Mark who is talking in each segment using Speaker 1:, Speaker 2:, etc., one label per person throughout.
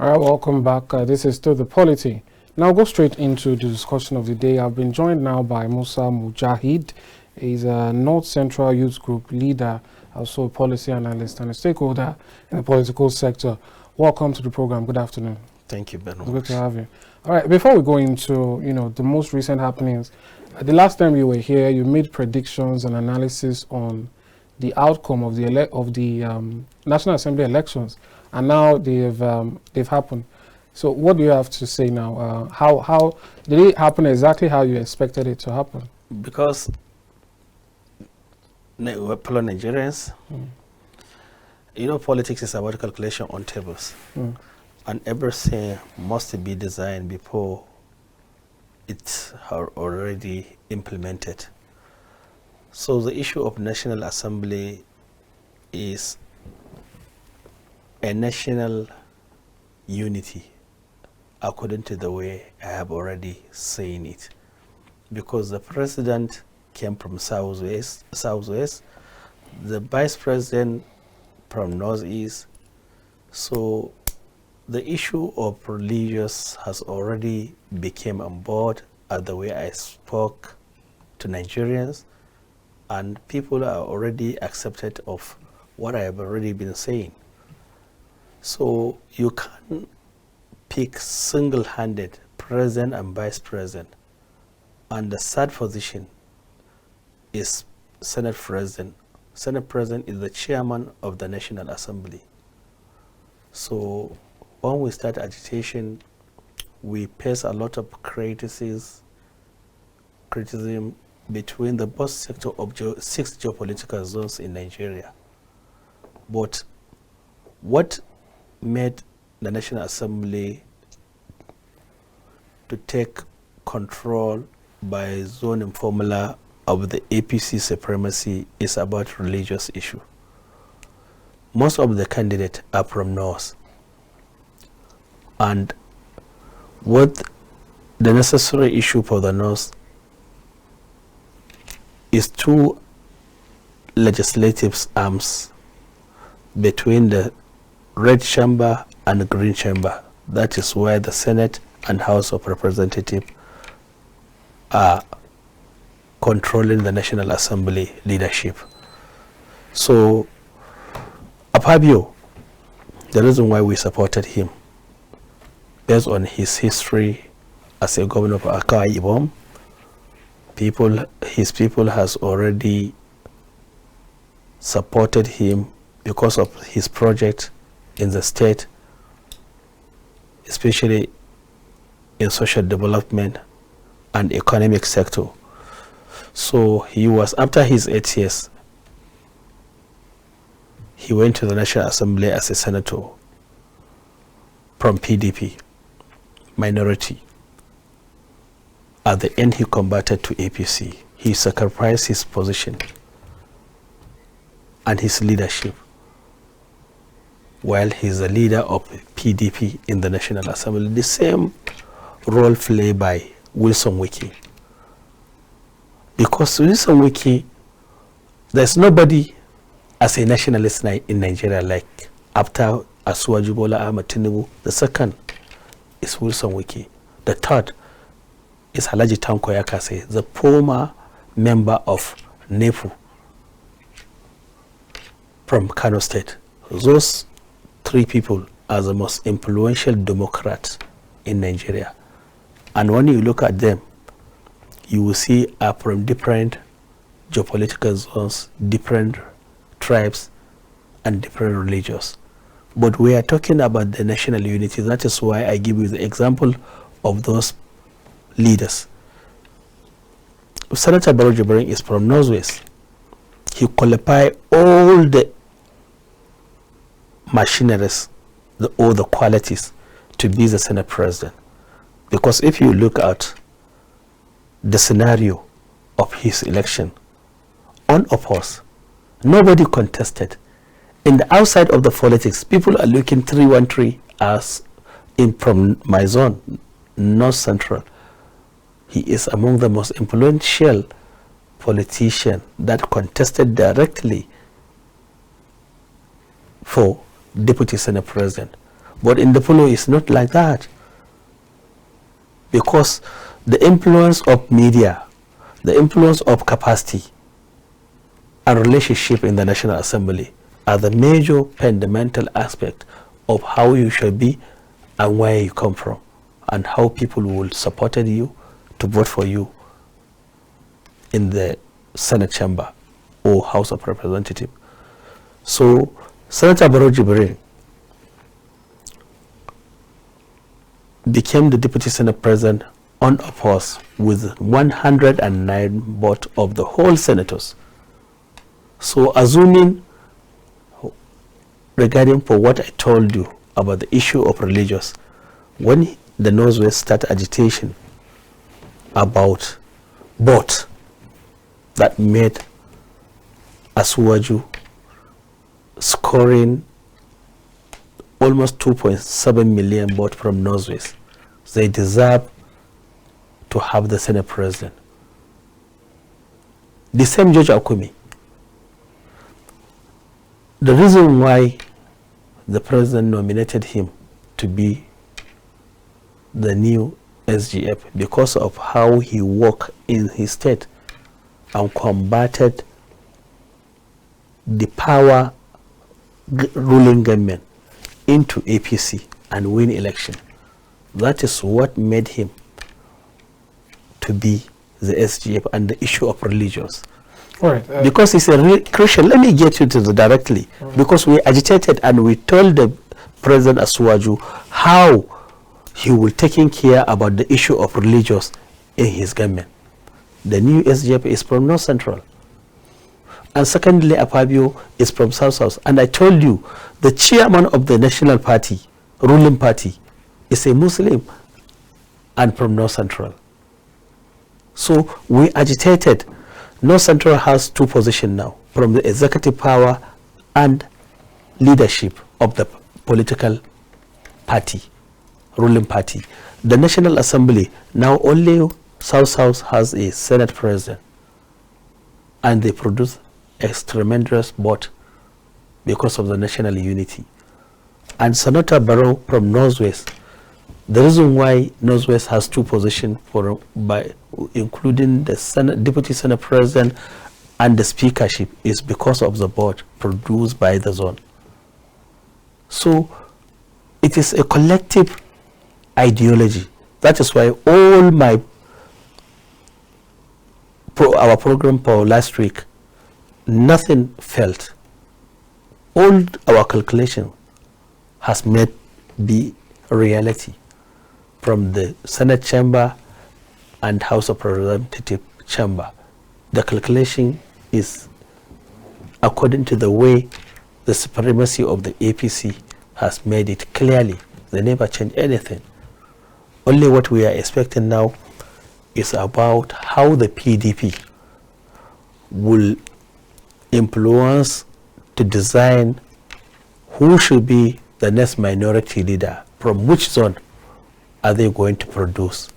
Speaker 1: All right, welcome back. This is still the Polity. Now go straight into the discussion of the day. I've been joined now by Musa Mujahid. He's a North Central Youth Group leader, also a policy analyst and a stakeholder in the political sector. Welcome to the program. Good afternoon.
Speaker 2: Thank you, Ben.
Speaker 1: It's good to have you. All right, before we go into the most recent happenings, the last time you were here, you made predictions and analysis on the outcome of the National Assembly elections, and now they've happened. So what do you have to say now? How did it happen exactly how you expected it to happen?
Speaker 2: Because we're fellow Nigerians, politics is about calculation on tables, and everything must be designed before it's already implemented. So the issue of National Assembly is a national unity, according to the way I have already seen it. Because the president came from southwest, the vice president from northeast. So the issue of religious has already become on board at the way I spoke to Nigerians, and people are already accepted of what I have already been saying. So you can't pick single-handed president and vice president, and the third position is Senate President. Senate President is the chairman of the National Assembly. So when we start agitation, we face a lot of criticism between the both sector of 6 geopolitical zones in Nigeria. But what made the National Assembly to take control by zoning formula of the APC supremacy is about religious issue. Most of the candidates are from North, and what the necessary issue for the North is 2 legislative arms between the red chamber and the green chamber. That is where the Senate and House of Representatives are controlling the National Assembly leadership. So Fabio, the reason why we supported him, based on his history as a governor of Akwa Ibom, his people has already supported him because of his project in the state, especially in social development and economic sector. So he was, after his 8 years, he went to the National Assembly as a senator from PDP, minority. At the end, he converted to APC. He sacrificed his position and his leadership while he's the leader of PDP in the National Assembly. The same role played by Wilson Wiki. Because Wilson Wiki, there's nobody as a nationalist in Nigeria like after Asuwaju Bola Ahmed Tinubu. The second is Wilson Wiki. The third is Alhaji Tanko Yakase, the former member of NEPU from Kano State. Those 3 people are the most influential Democrats in Nigeria. And when you look at them, you will see are from different geopolitical zones, different tribes, and different religions. But we are talking about the national unity. That is why I give you the example of those leaders. Senator Barrow Jibrin is from Northwest. He qualified all the machineries, all the qualities to be the Senate President. Because if you look at the scenario of his election, unopposed, nobody contested. In the outside of the politics, people are looking 313 as in from my zone, North Central. He is among the most influential politicians that contested directly for Deputy Senate President. But in the polo, it's not like that. Because the influence of media, the influence of capacity, and relationship in the National Assembly are the major fundamental aspect of how you should be and where you come from, and how people will support you to vote for you in the Senate chamber or House of Representatives. So Senator Barrow Jibril became the Deputy Senate President unopposed with 109 votes of the whole senators. So assuming, regarding for what I told you about the issue of religious, when the Northwest started agitation about vote that made Asuwaju scoring almost 2.7 million votes from Northwest, they deserve to have the Senate President. The same Judge Akumi, the reason why the President nominated him to be the new SGF, because of how he worked in his state and combated the power ruling government into APC and win election. That is what made him to be the SGF and the issue of religions.
Speaker 1: Right,
Speaker 2: because he's a real Christian. Let me get you to the directly. Because we agitated and we told the President Asuwaju how he will taking care about the issue of religions in his government. The new SGF is from North Central. And secondly, Apabio is from South South. And I told you, the chairman of the national party, ruling party, is a Muslim and from North Central. So we agitated. North Central has two positions now, from the executive power and leadership of the political party, ruling party. The National Assembly, now only South South has a Senate President, and they produce a tremendous vote because of the national unity. And Senator Barrow from Northwest, the reason why Northwest has two positions by including the Deputy Senate President and the speakership is because of the vote produced by the zone. So it is a collective ideology. That is why all our program for last week, nothing felt. All our calculation has made be reality from the Senate chamber and House of Representatives chamber. The calculation is according to the way the supremacy of the APC has made it clearly. They never change anything. Only what we are expecting now is about how the PDP will influence to design who should be the next minority leader, from which zone are they going to produce,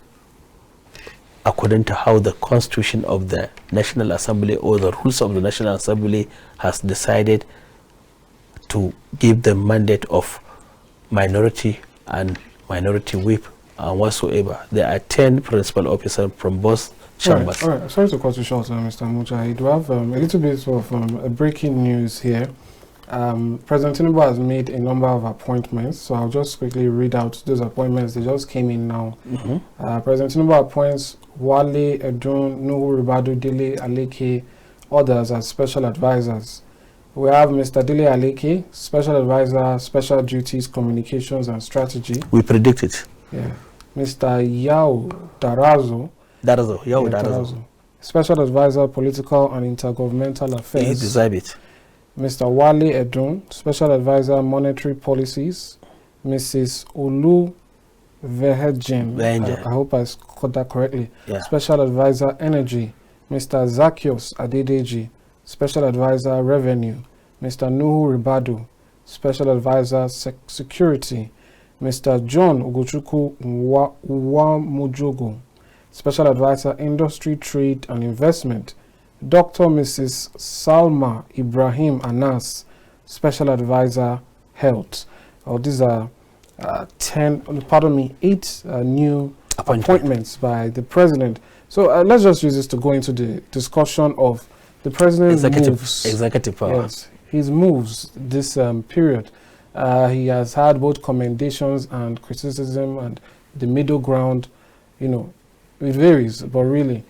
Speaker 2: according to how the constitution of the National Assembly or the rules of the National Assembly has decided to give the mandate of minority and minority whip and whatsoever. There are 10 principal officers from both chambers.
Speaker 1: All right. Sorry to cut you short, Mr. Mujahid. We have a little bit of breaking news here. President Tinubu has made a number of appointments, so I'll just quickly read out those appointments. They just came in now. President Tinubu appoints Wale Edun, Nuhu Ribadu, Dele Aleke, others as special advisors. We have Mr. Dele Aleke, special advisor, special duties, communications and strategy.
Speaker 2: We predict it.
Speaker 1: Yeah. Mr. Yao Darazo,
Speaker 2: Darazo.
Speaker 1: special advisor, political and intergovernmental affairs.
Speaker 2: He deserve it.
Speaker 1: Mr. Wale Edun, special advisor, monetary policies. Mrs. Olu Vehejen, I hope I got that correctly.
Speaker 2: Yeah.
Speaker 1: Special advisor, energy. Mr. Zakios Adedeji, special advisor, revenue. Mr. Nuhu Ribadu, special advisor, security. Mr. John Ugochukwu Uwamujogo, special advisor, industry, trade and investment. Dr. Mrs. Salma Ibrahim Anas, special advisor, health. These are 8 new appointments by the president. So let's just use this to go into the discussion of the president's
Speaker 2: executive power.
Speaker 1: Yes, his moves this period. He has had both commendations and criticism, and the middle ground, you know, it varies, but really.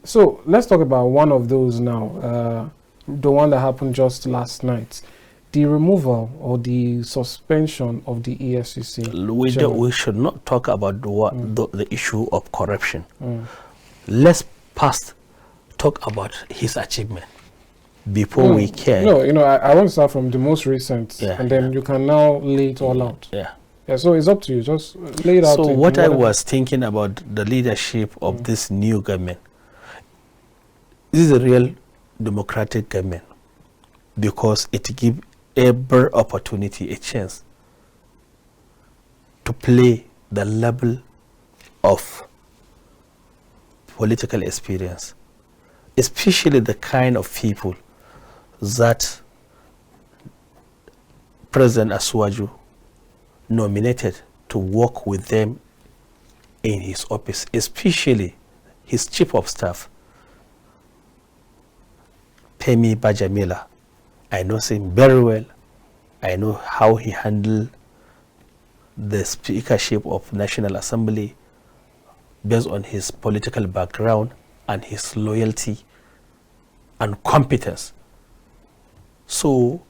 Speaker 1: So let's talk about one of those now, the one that happened just last night, the removal or the suspension of the EFCC.
Speaker 2: We should not talk about the issue of corruption. Let's first talk about his achievement before we care.
Speaker 1: No, you know, I want to start from the most recent, and then you can now lay it all out. Yeah, so it's up to you. Just lay it out.
Speaker 2: So what I was thinking about the leadership of this new government, this is a real democratic government because it gives every opportunity a chance to play the level of political experience, especially the kind of people that President Asuwaju nominated to work with them in his office, especially his chief of staff, Femi Bajamila. I know him very well. I know how he handled the speakership of National Assembly based on his political background and his loyalty and competence. So,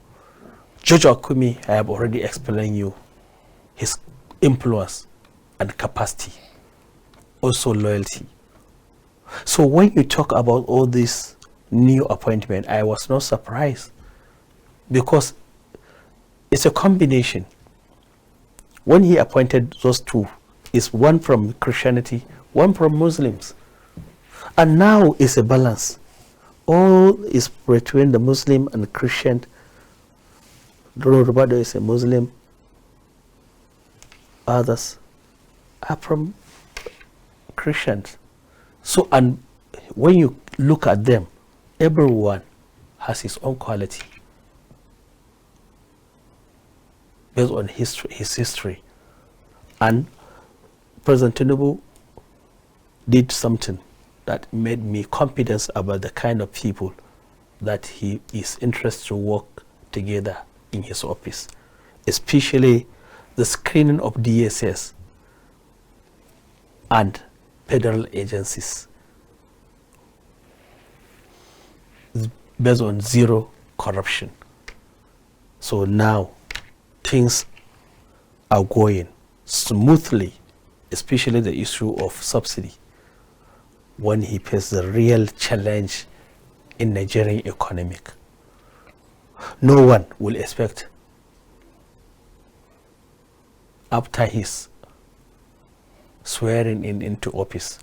Speaker 2: George Akumi, I have already explained you his influence and capacity, also loyalty. So when you talk about all this new appointment, I was not surprised because it's a combination. When he appointed those two, is one from Christianity, one from Muslims. And now it's a balance. All is between the Muslim and the Christian. Roberto is a Muslim. Others are from Christians. So, and when you look at them, everyone has his own quality based on his history. And President Tinubu did something that made me confident about the kind of people that he is interested to work together in his office, especially the screening of DSS and federal agencies based on zero corruption. So now things are going smoothly, especially the issue of subsidy, when he faces the real challenge in Nigerian economic. No one will expect after his swearing into office,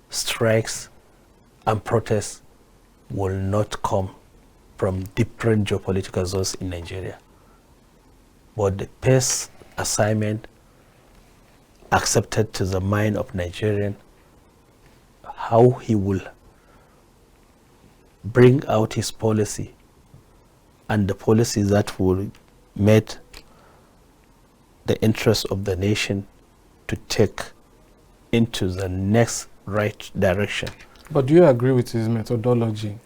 Speaker 2: strikes and protests will not come from different geopolitical zones in Nigeria. But the first assignment accepted to the mind of Nigerian, how he will bring out his policy and the policy that will meet the interests of the nation to take into the next right direction.
Speaker 1: But do you agree with his methodology?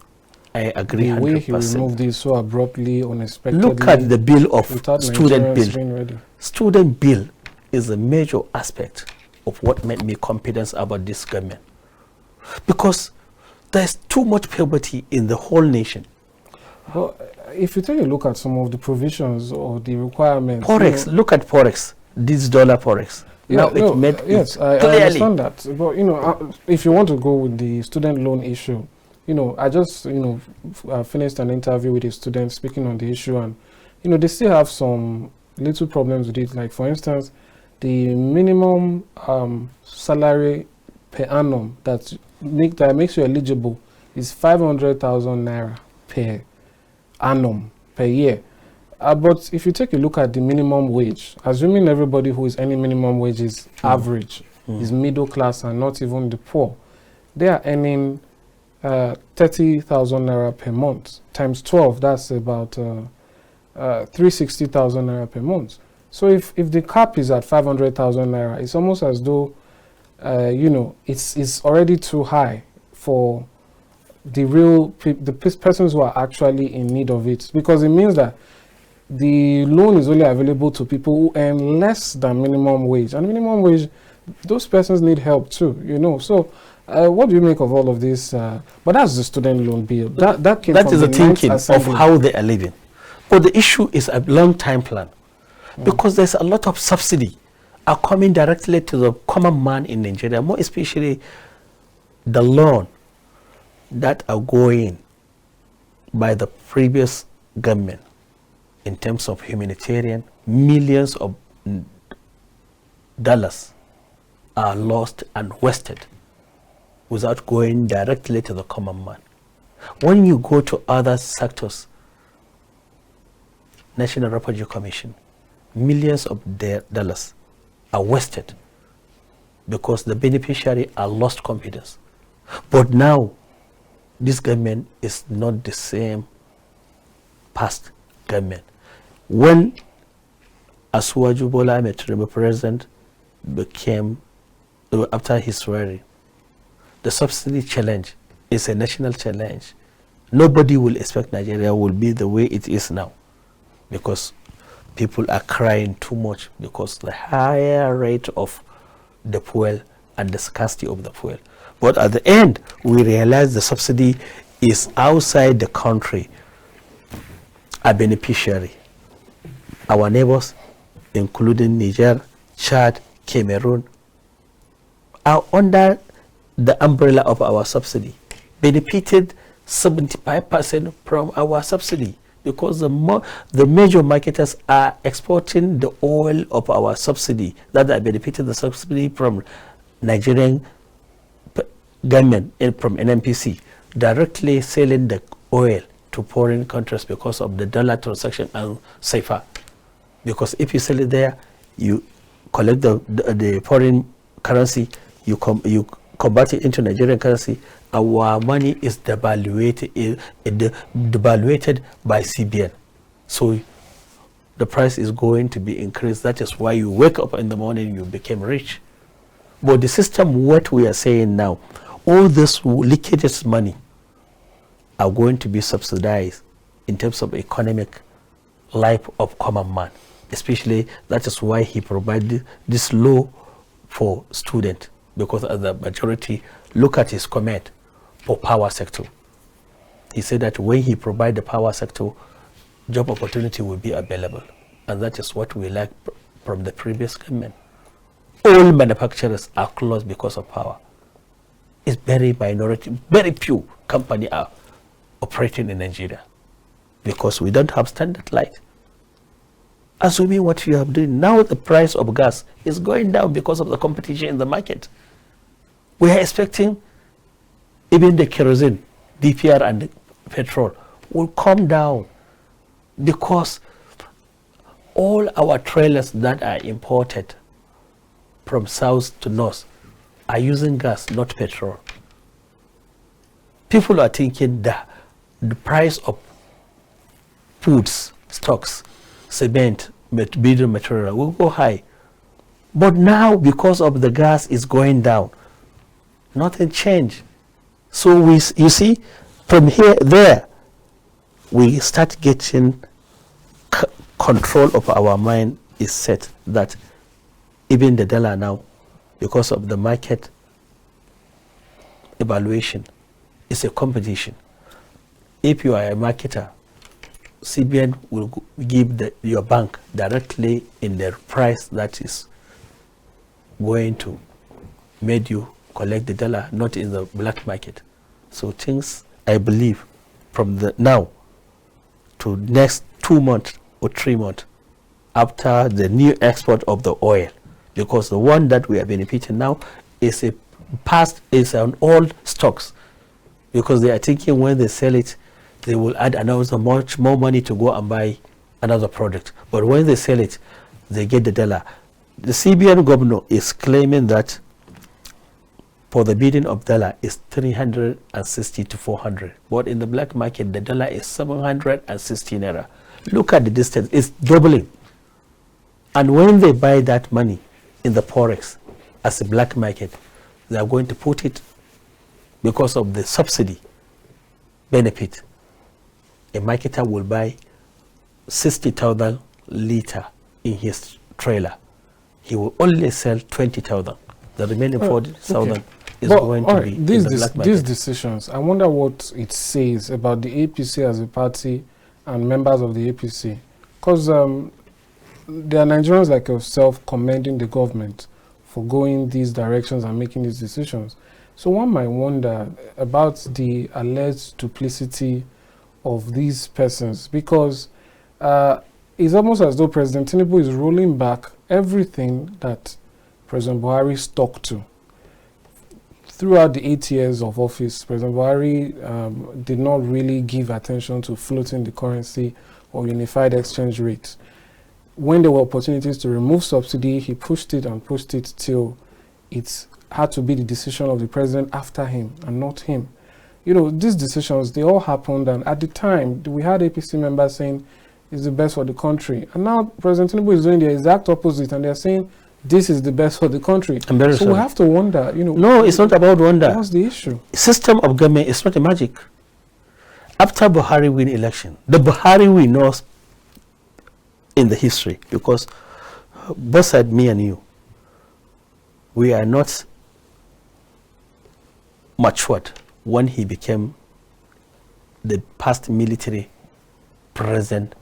Speaker 2: I agree 100%.
Speaker 1: The way he removed this so abruptly, unexpectedly.
Speaker 2: Look at the bill of student bill. Student bill is a major aspect of what made me confident about this government. Because there's too much poverty in the whole nation.
Speaker 1: But if you take a look at some of the provisions or the requirements...
Speaker 2: Forex, look at Forex, this dollar Forex.
Speaker 1: Yeah,
Speaker 2: Yes,
Speaker 1: I understand that. But, you know, if you want to go with the student loan issue, you know, I just, you know, finished an interview with a student speaking on the issue, and, you know, they still have some little problems with it. Like, for instance, the minimum salary per annum that makes you eligible is 500,000 naira per annum per year. But if you take a look at the minimum wage, assuming everybody who is earning minimum wage is average, is middle class and not even the poor, they are earning 30,000 naira per month times 12. That's about 360,000 naira per month. So if the cap is at 500,000 naira, it's almost as though, it's already too high for the persons who are actually in need of it, because it means that the loan is only available to people who earn less than minimum wage, and minimum wage, those persons need help too, So, what do you make of all of this? But that's the student loan bill. That came
Speaker 2: That
Speaker 1: from
Speaker 2: is the thinking of
Speaker 1: Assembly.
Speaker 2: how they are living. But the issue is a long-time plan, because there's a lot of subsidy are coming directly to the common man in Nigeria, more especially the loan that are going by the previous government in terms of humanitarian. Millions of dollars are lost and wasted without going directly to the common man. When you go to other sectors, National Refugee Commission, millions of dollars are wasted because the beneficiary are lost confidence. But now, this government is not the same past government. When Asuwaju Bola Ahmed Tinubu president became, after his swearing, the subsidy challenge is a national challenge. Nobody will expect Nigeria will be the way it is now, because people are crying too much because the higher rate of the fuel and the scarcity of the fuel. But at the end, we realize the subsidy is outside the country a beneficiary. Our neighbors, including Niger, Chad, Cameroon, are under the umbrella of our subsidy, benefited 75% from our subsidy, because the major marketers are exporting the oil of our subsidy that are benefiting the subsidy from Nigerian government and from NNPC, directly selling the oil to foreign countries because of the dollar transaction and safer. Because if you sell it there, you collect the foreign currency, you convert it into Nigerian currency, our money is devaluated by CBN. So the price is going to be increased. That is why you wake up in the morning, you became rich. But the system, what we are saying now, all this leakages money are going to be subsidized in terms of economic life of common man. Especially, that is why he provided this law for students, because as the majority look at his comment for power sector. He said that when he provide the power sector, job opportunity will be available. And that is what we like from the previous government. All manufacturers are closed because of power. It's very minority, very few companies are operating in Nigeria because we don't have standard light. Assuming what you have done, now the price of gas is going down because of the competition in the market. We are expecting even the kerosene, DPR and the petrol will come down because all our trailers that are imported from south to north are using gas, not petrol. People are thinking that the price of foods, stocks, cement, building material will go high. But now, because of the gas is going down, nothing changed. So you see, from there, we start getting control of our mind is set that even the dollar now, because of the market evaluation, is a competition. If you are a marketer, CBN will give your bank directly in the price that is going to make you collect the dollar, not in the black market. So things, I believe, from the now to next 2 months or 3 months after the new export of the oil, because the one that we are benefiting now is on old stocks, because they are thinking when they sell it, they will add another much more money to go and buy another product. But when they sell it, they get the dollar. The CBN governor is claiming that for the bidding of dollar is 360 to 400. But in the black market, the dollar is 760 naira. Look at the distance, it's doubling. And when they buy that money in the forex as a black market, they are going to put it because of the subsidy benefit. A marketer will buy 60,000 liter in his trailer. He will only sell 20,000. The remaining 40,000 is going to be in the black market.
Speaker 1: These decisions, I wonder what it says about the APC as a party and members of the APC. Because there are Nigerians like yourself commending the government for going these directions and making these decisions. So one might wonder about the alleged duplicity of these persons, because it's almost as though President Tinubu is rolling back everything that President Buhari stuck to. Throughout the 8 years of office, President Buhari did not really give attention to floating the currency or unified exchange rates. When there were opportunities to remove subsidy, he pushed it and pushed it till it had to be the decision of the president after him and not him. You know, these decisions, they all happened, and at the time, we had APC members saying it's the best for the country. And now President Tinubu is doing the exact opposite, and they're saying this is the best for the country. So we have to wonder, you know.
Speaker 2: No, it's not about wonder.
Speaker 1: What's the issue?
Speaker 2: System of government is not a magic. After Buhari win election, the Buhari we know in the history, because both sides, me and you, we are not matured when he became the past military president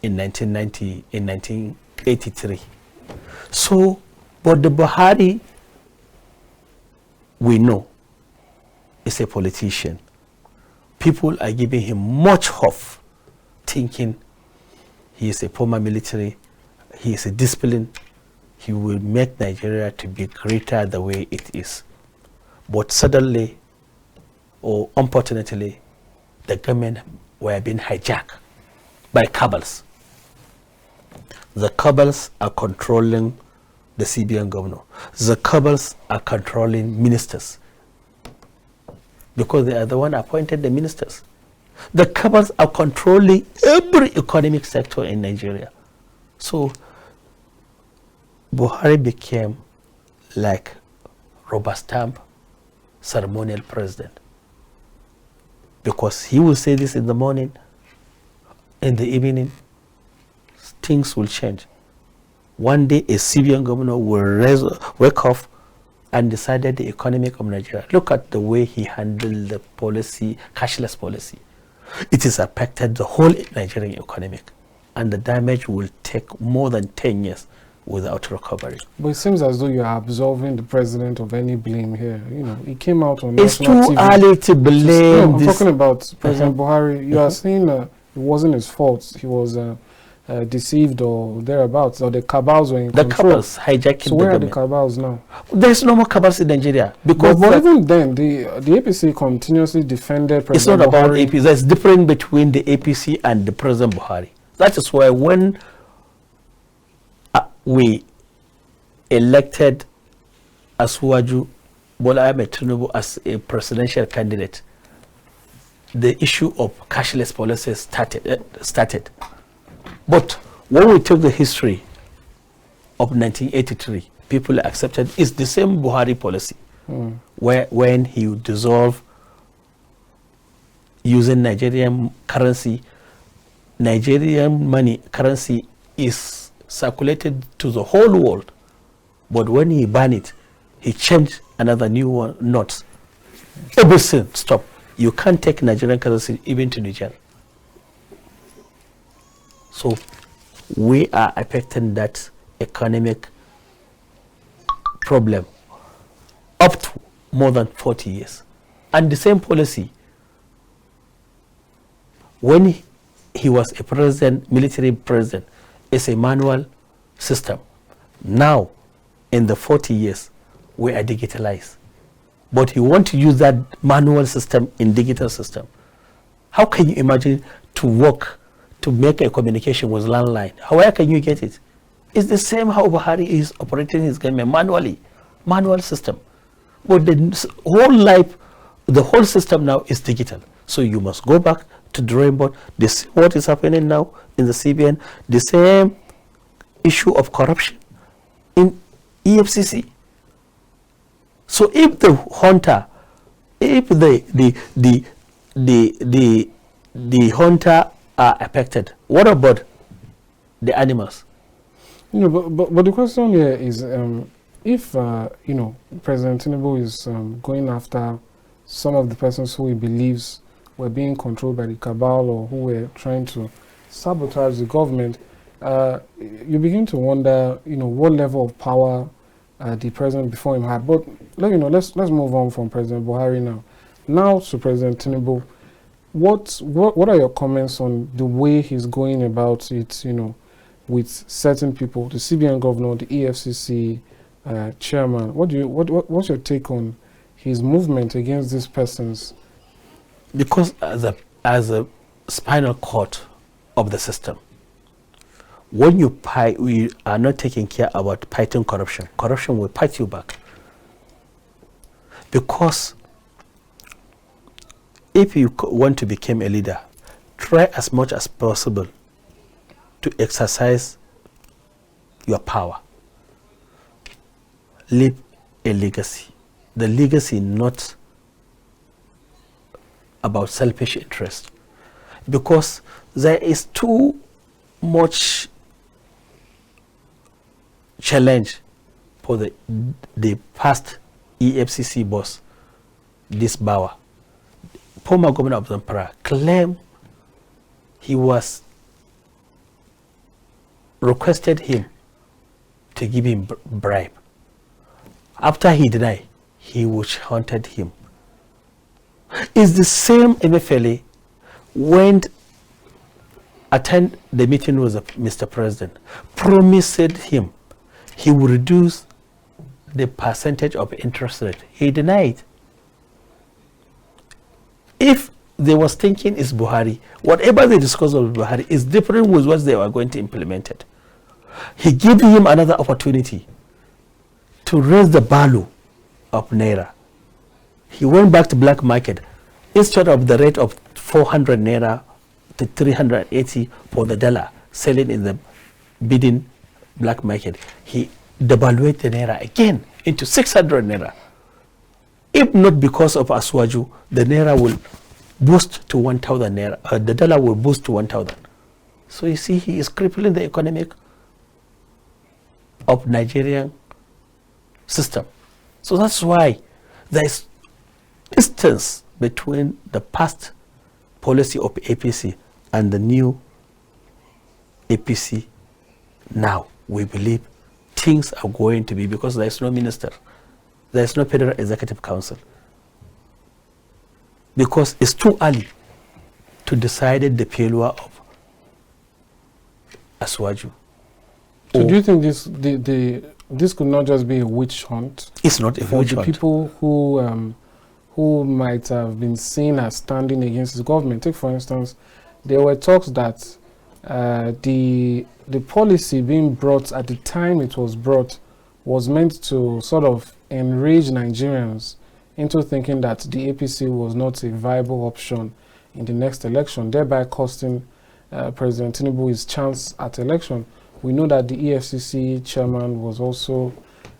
Speaker 2: in 1983. So, but the Buhari we know is a politician. People are giving him much hope, thinking he is a former military, he is a disciplined, he will make Nigeria to be greater the way it is. But suddenly, or unfortunately, the government were being hijacked by cabals. The cabals are controlling the CBN governor. The cabals are controlling ministers, because they are the one appointed the ministers. The cabals are controlling every economic sector in Nigeria. So Buhari became like rubber stamp ceremonial president, because he will say this in the morning, in the evening things will change. One day a CBN governor will wake up and decided the economic of Nigeria. Look at the way he handled the policy, cashless policy. It has affected the whole Nigerian economic, and the damage will take more than 10 years without recovery.
Speaker 1: But it seems as though you are absolving the president of any blame here. You know, he came out on
Speaker 2: it's
Speaker 1: national
Speaker 2: too
Speaker 1: TV.
Speaker 2: early to blame.
Speaker 1: I'm talking about President Buhari. You are saying it wasn't his fault. He was deceived or thereabouts, or the cabals were in control.
Speaker 2: The cabals hijacking
Speaker 1: so where
Speaker 2: the
Speaker 1: are the cabals now?
Speaker 2: There's no more cabals in Nigeria, because
Speaker 1: but even then, the APC continuously defended President
Speaker 2: it's not
Speaker 1: Buhari.
Speaker 2: about APC. There's difference between the APC and the President Buhari. That is why when we elected Asuwaju Bola Ahmed Tinubu as a presidential candidate, the issue of cashless policy started. But when we took the history of 1983, people accepted it's the same Buhari policy, where when he dissolved using Nigerian currency, Nigerian money currency is circulated to the whole world. But when he banned it, he changed another new one, notes. Everything stop. You can't take Nigerian currency even to Niger. So we are affecting that economic problem up to more than 40 years. And the same policy, when he was a president, military president, is a manual system. Now, in the 40 years, we are digitalized. But you want to use that manual system in digital system. How can you imagine to work, to make a communication with landline? Where can you get it? It's the same how Buhari is operating his government manually, manual system. But the whole life, the whole system now is digital. So you must go back to drawing board. This what is happening now in the CBN. The same issue of corruption in EFCC. So if the hunter, if the hunter are affected, what about the animals?
Speaker 1: But the question here is, if President Tinubu is going after some of the persons who he believes were being controlled by the cabal or who were trying to sabotage the government, you begin to wonder, what level of power the president before him had. But let's move on from President Buhari now. Now to President Tinubu, what are your comments on the way he's going about it? With certain people, the CBN governor, the EFCC chairman. What's your take on his movement against these persons?
Speaker 2: Because as a spinal cord of the system, when we are not taking care about fighting corruption, corruption will fight you back. Because if you want to become a leader, try as much as possible to exercise your power. Leave a legacy. The legacy not about selfish interest. Because there is too much challenge for the past EFCC boss, this Bawa. Former governor of Zamfara claimed he was requested him to give him bribe. After he denied, he witch hunted him. It's the same Emefiele went attend the meeting with Mr. President, promised him he would reduce the percentage of interest rate. He denied. If they was thinking is Buhari, whatever they discussed with Buhari is different with what they were going to implement it. He gave him another opportunity to raise the value of Naira. He went back to black market. Instead of the rate of 400 Naira to 380 for the dollar, selling in the bidding black market, he devaluated the Naira again into 600 Naira. If not because of Aswaju, the Naira will boost to 1,000 Naira. The dollar will boost to 1,000. So you see, he is crippling the economic of Nigerian system. So that's why there is distance between the past policy of APC and the new APC now. We believe things are going to be, because there is no minister, there is no Federal Executive Council, because it's too early to decide the failure of Aswaju.
Speaker 1: So do you think this could not just be a witch hunt?
Speaker 2: It's not a witch hunt.
Speaker 1: For the people who might have been seen as standing against the government. Take, for instance, there were talks that the policy being brought at the time it was brought was meant to sort of enrage Nigerians into thinking that the APC was not a viable option in the next election, thereby costing President Tinubu his chance at election. We know that the EFCC chairman was also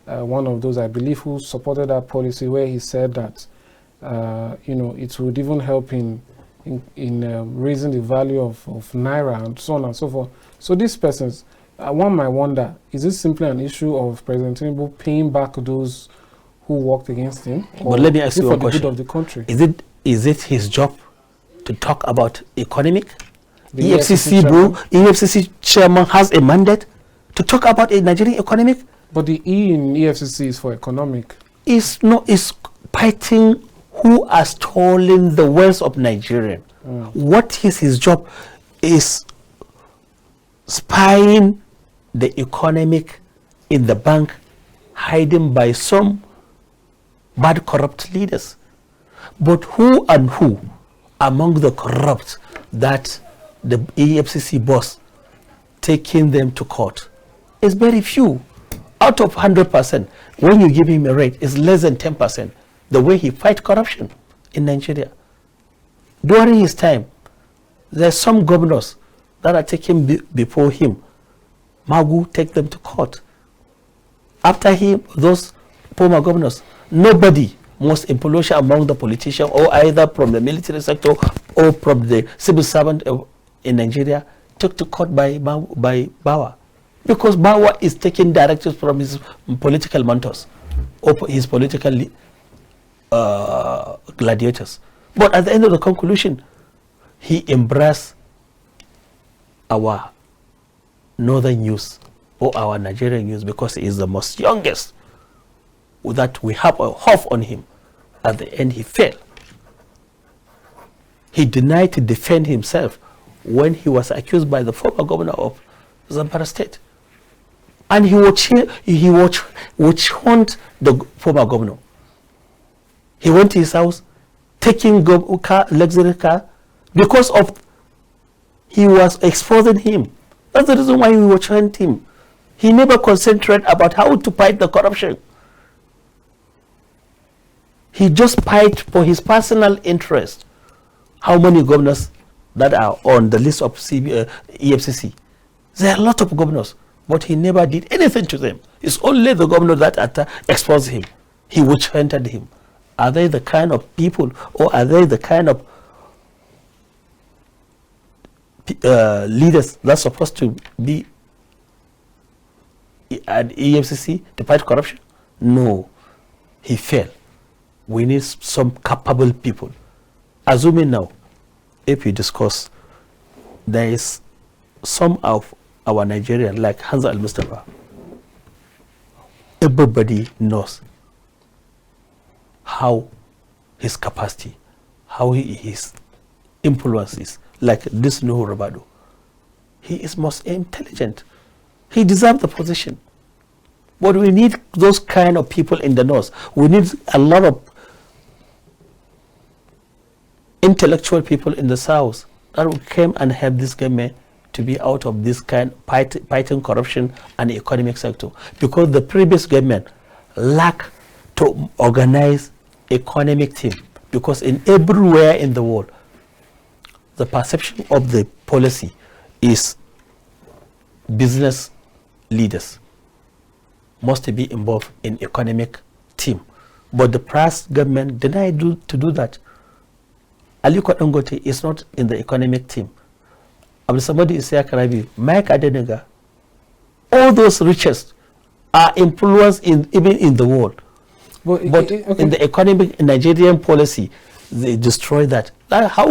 Speaker 1: one of those, I believe, who supported that policy, where he said that it would even help in raising the value of Naira and so on and so forth. So these persons, one might wonder, is this simply an issue of President Tinubu paying back those who worked against him?
Speaker 2: But let me ask you one question.
Speaker 1: For the good of the country?
Speaker 2: Is it his job to talk about economic? The EFCC chairman has a mandate to talk about a Nigerian economic.
Speaker 1: But the E in EFCC is for economic.
Speaker 2: It's fighting who has stolen the wealth of Nigerian. What is his job? Is spying the economic in the bank, hidden by some bad corrupt leaders. But who and who among the corrupt that the EFCC boss taking them to court is very few. Out of 100%, when you give him a rate, it's less than 10%. The way he fight corruption in Nigeria. During his time, there's some governors that are taken before him Magu take them to court. After him, those former governors, nobody most influential among the politicians, or either from the military sector or from the civil servant in Nigeria, took to court by Bawa. Because Bawa is taking directives from his political mentors or his political gladiators. But at the end of the conclusion, he embraced our northern youth or our Nigerian youth because he is the most youngest, that we have a hope on him. At the end, he failed. He denied to defend himself when he was accused by the former governor of Zamfara State. And he would hunt the former governor. He went to his house, taking luxury car, because of he was exposing him. That's the reason why we watch him. He never concentrated about how to fight the corruption. He just fight for his personal interest. How many governors that are on the list of EFCC? There are a lot of governors, but he never did anything to them. It's only the governor that exposed him. He witch hunted him. Are they the kind of people, or are they the kind of leaders that's supposed to be at EFCC to fight corruption? No, he failed. We need some capable people. Assuming now, if we discuss, there is some of our Nigerian, like Hamza al-Mustafa, everybody knows how his capacity, how his influence is. Like this Nuhu Rabado, he is most intelligent. He deserves the position. But we need those kind of people in the north. We need a lot of intellectual people in the south that will come and help this government to be out of this kind fighting corruption and economic sector. Because the previous government lacked to organize economic team. Because in everywhere in the world, the perception of the policy is business leaders must be involved in economic team. But the past government denied to do that. Aliko Dangote is not in the economic team. Somebody is Karabi, Mike Adenega, all those richest are influenced even in the world. But in the economic Nigerian policy, they destroy that. How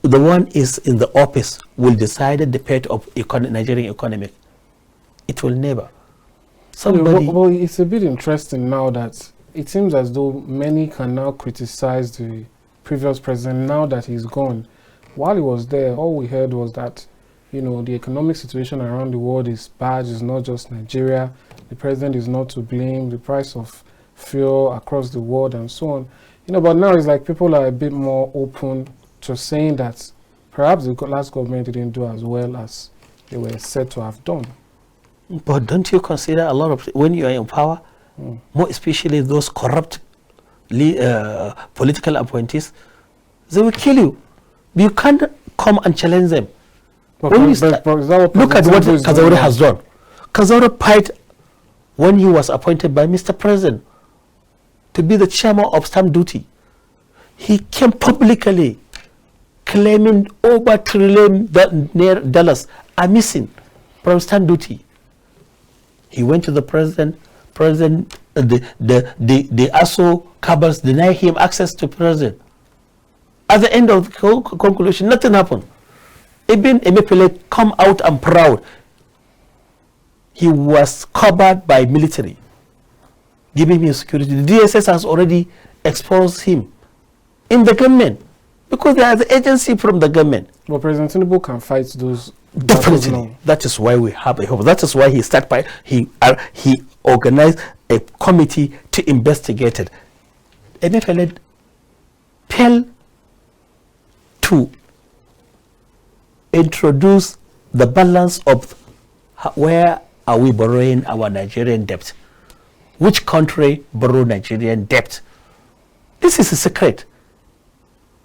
Speaker 2: the one is in the office will decide the fate of Nigerian economy? It will never.
Speaker 1: Well, it's a bit interesting now that it seems as though many can now criticize the previous president now that he's gone. While he was there, all we heard was that, you know, the economic situation around the world is bad. It's not just Nigeria. The president is not to blame. The price of fuel across the world and so on. You know, but now it's like people are a bit more open to saying that perhaps the last government didn't do as well as they were said to have done.
Speaker 2: But don't you consider a lot of, when you are in power, more especially those corrupt political appointees, they will kill you. You can't come and challenge them. Look at what Kazaure has done. Kazaure fight when he was appointed by Mr. President to be the chairman of stamp duty. He came publicly claiming over $1 trillion are missing from stamp duty. He went to the president. The ASO cabals deny him access to president. At the end of the conclusion, nothing happened. Even Emefiele come out and proud. He was covered by military, giving him security. The DSS has already exposed him in the government because they are the agency from the government.
Speaker 1: But President Tinubu can fight those.
Speaker 2: Definitely. That is why we have a hope. That is why he organized a committee to investigate it. Emefiele failed to introduce the balance of where are we borrowing our Nigerian debt? Which country borrow Nigerian debt? This is a secret.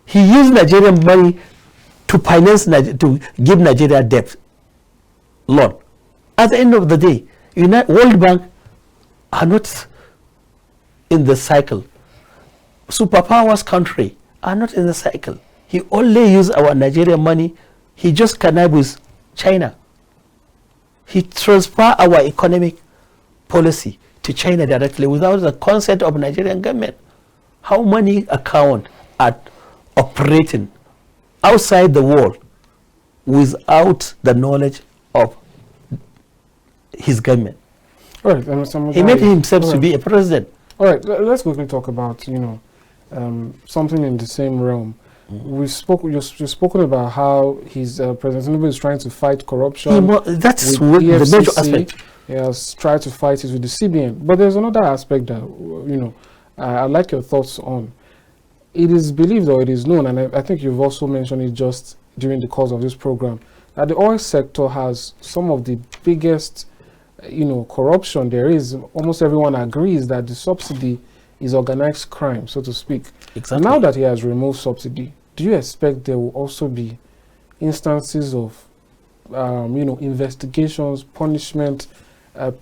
Speaker 2: He used Nigerian money to finance, to give Nigeria debt loan. At the end of the day, World Bank are not in the cycle. Superpowers country are not in the cycle. He only use our Nigerian money. He just connive with China. He transfer our economic policy to China directly without the consent of Nigerian government. How many accounts are operating outside the world without the knowledge of his government?
Speaker 1: All right, Mr.
Speaker 2: He made himself to be a president.
Speaker 1: All right, let's quickly talk about something in the same realm. You've spoken about how President Tinubu is trying to fight corruption.
Speaker 2: That's
Speaker 1: with
Speaker 2: the
Speaker 1: EFCC.
Speaker 2: major aspect.
Speaker 1: He has tried to fight it with the CBN. But there's another aspect that I'd like your thoughts on. It is believed, or it is known, and I think you've also mentioned it just during the course of this program, that the oil sector has some of the biggest corruption there is. Almost everyone agrees that the subsidy is organized crime, so to speak.
Speaker 2: Exactly.
Speaker 1: Now that he has removed subsidy, do you expect there will also be instances of investigations, punishment,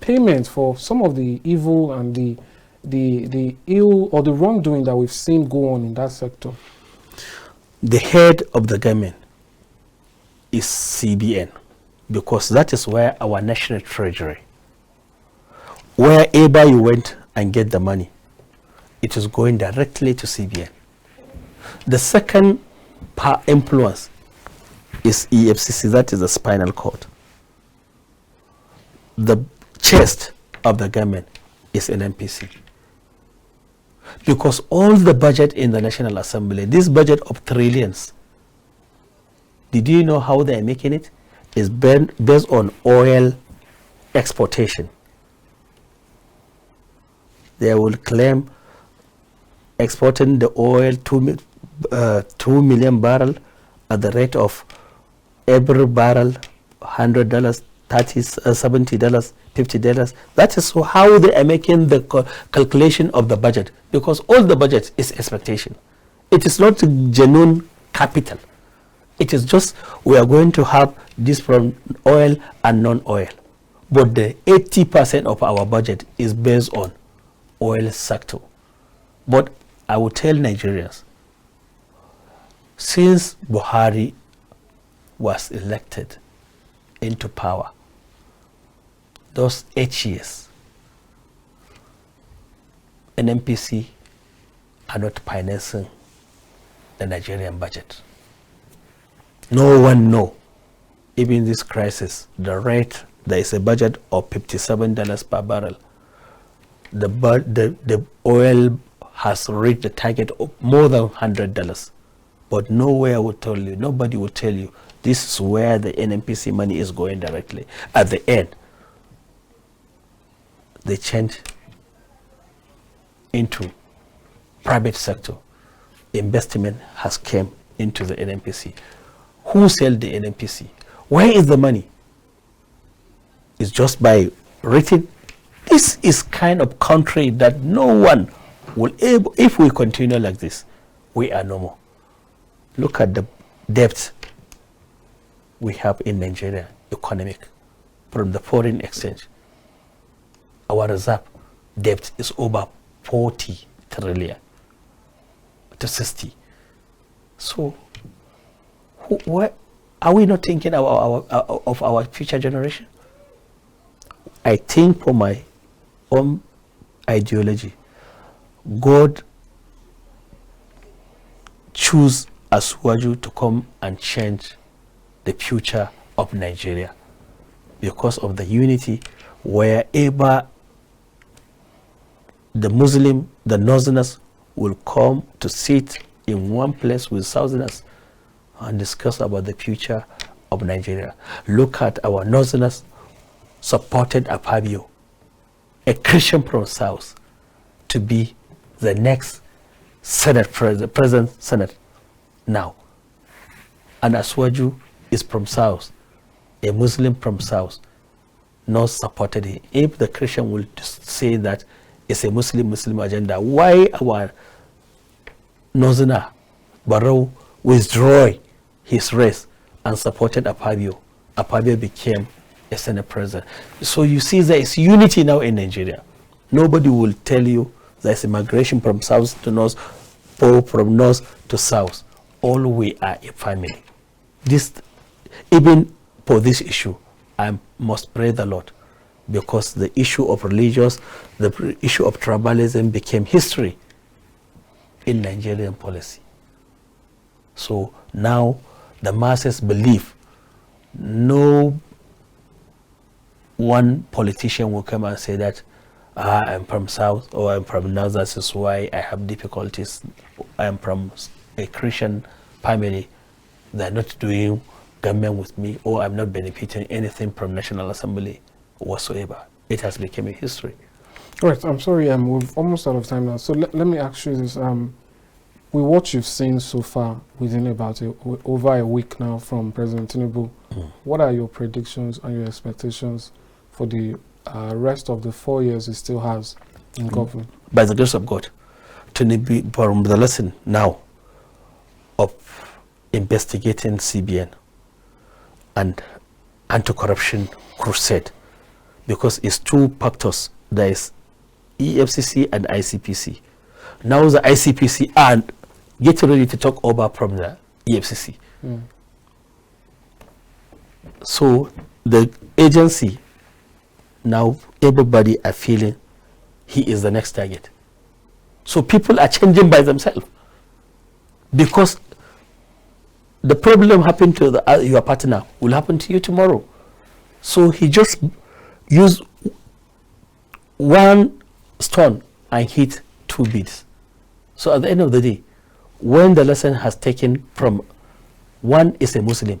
Speaker 1: payment for some of the evil and the ill or the wrongdoing that we've seen go on in that sector?
Speaker 2: The head of the government is CBN, because that is where our national treasury, wherever you went and get the money, it is going directly to CBN. The second influence is EFCC, that is the spinal cord. The chest of the government is an NPC. Because all the budget in the National Assembly, this budget of trillions, did you know how they are making it? Is based on oil exportation. They will claim exporting the oil 2 million barrel at the rate of every barrel $100, $30, $70, $50. That is how they are making the calculation of the budget, because all the budget is expectation. It is not genuine capital. It is just we are going to have this from oil and non-oil. But the 80% of our budget is based on oil sector. But I will tell Nigerians, since Buhari was elected into power, those 8 years, NNPC are not financing the Nigerian budget. No one know, even this crisis, the rate, there is a budget of $57 per barrel. The oil has reached the target of more than $100. But nowhere will tell you, nobody will tell you, this is where the NNPC money is going directly. At the end, they change into private sector. Investment has come into the NNPC. Who sell the NNPC? Where is the money? It's just by written. This is kind of country that no one will able, if we continue like this, we are no more. Look at the debt we have in Nigeria, economic, from the foreign exchange. Our reserve debt is over 40 trillion to 60. So, what are we not thinking of our future generation? I think for my own ideology, God choose Asuwaju to come and change the future of Nigeria because of the unity wherever the Muslim, the Northerners will come to sit in one place with Southerners and discuss about the future of Nigeria. Look at our Northerners supported Fabio, a Christian from South, to be the next Senate President Senate now. And Asuwaju is from South, a Muslim from South, not supported him. If the Christian will say that it's a Muslim agenda, why our Northerner Barrow withdrew his race and supported Fabio? Fabio became a Senate president. So you see there is unity now in Nigeria. Nobody will tell you there's a migration from south to north or from north to south. All we are a family. This, even for this issue, I must pray the Lord, because the issue of religious, the issue of tribalism became history in Nigerian policy. So now the masses believe no one politician will come and say that I'm from south or I'm from north, that is why I have difficulties. I'm from a Christian family, they're not doing government with me, or I'm not benefiting anything from National Assembly whatsoever. It has become a history.
Speaker 1: All right, I'm sorry, we're almost out of time now. So let me ask you this. With what you've seen so far within about over a week now from President Tinubu, what are your predictions and your expectations for the rest of the 4 years he still has in government?
Speaker 2: By the grace of God, Tinubu, from the lesson now of investigating CBN and anti-corruption crusade, because it's two factors. There is EFCC and ICPC. Now the ICPC are getting ready to talk over from the EFCC. So the agency, now everybody are feeling he is the next target. So people are changing by themselves, because the problem happened to your partner will happen to you tomorrow. So he just used one stone and hit two beads. So at the end of the day, when the lesson has taken from one is a Muslim,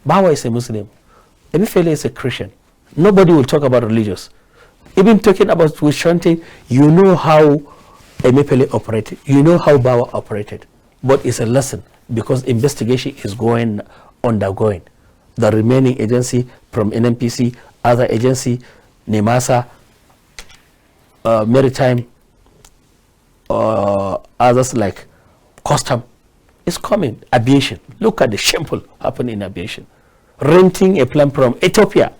Speaker 2: Bawa is a Muslim, Emefiele is a Christian, nobody will talk about religious. Even talking about chanting, you know how Emefiele operated, you know how Bawa operated, but it's a lesson, because investigation is undergoing. The remaining agency from NNPC, other agency, NEMASA, Maritime, others like Custom, is coming. Aviation, look at the shameful happening in aviation. Renting a plane from Ethiopia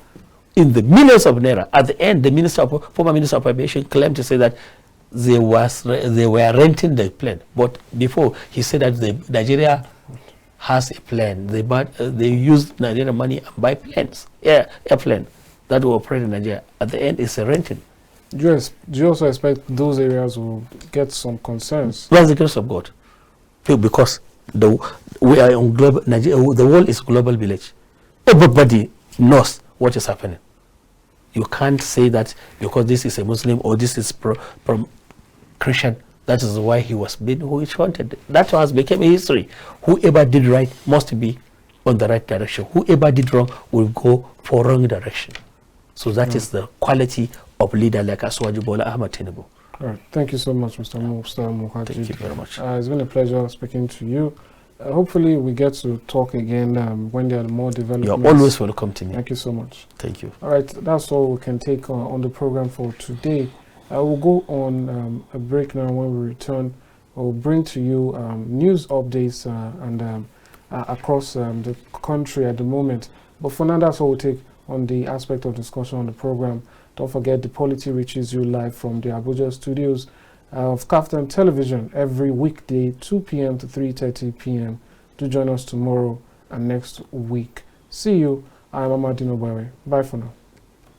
Speaker 2: in the millions of naira. At the end, the former Minister of Aviation claimed to say that they were renting the plane, but before he said that Nigeria has a plane. They use Nigerian money and buy planes, airplane that will operate in Nigeria. At the end, it's a renting.
Speaker 1: Do you also expect those areas will get some concerns?
Speaker 2: By the grace of God, because we are on global. Nigeria, the world is a global village. Everybody knows what is happening. You can't say that because this is a Muslim or this is from Christian, that is why he was being who he wanted. That has become a history. Whoever did right must be on the right direction. Whoever did wrong will go for wrong direction. So that is the quality of leader like Asuwaju Bola Ahmed Tinubu.
Speaker 1: All right. Thank you so much, Mr. Mujahid.
Speaker 2: Thank you very much.
Speaker 1: It's been a pleasure speaking to you. Hopefully we get to talk again when there are more developments.
Speaker 2: You're always welcome to me.
Speaker 1: Thank you so much.
Speaker 2: Thank you.
Speaker 1: All right, that's all we can take on the program for today. I will go on a break now. When we return, we'll bring to you news updates and across the country at the moment. But for now, that's all we'll take on the aspect of discussion on the program. Don't forget, the POLITY reaches you live from the Abuja studios of KAFTAN Television every weekday, 2 p.m. to 3:30 p.m. Do join us tomorrow and next week. See you. I'm Amadin. Bye for now.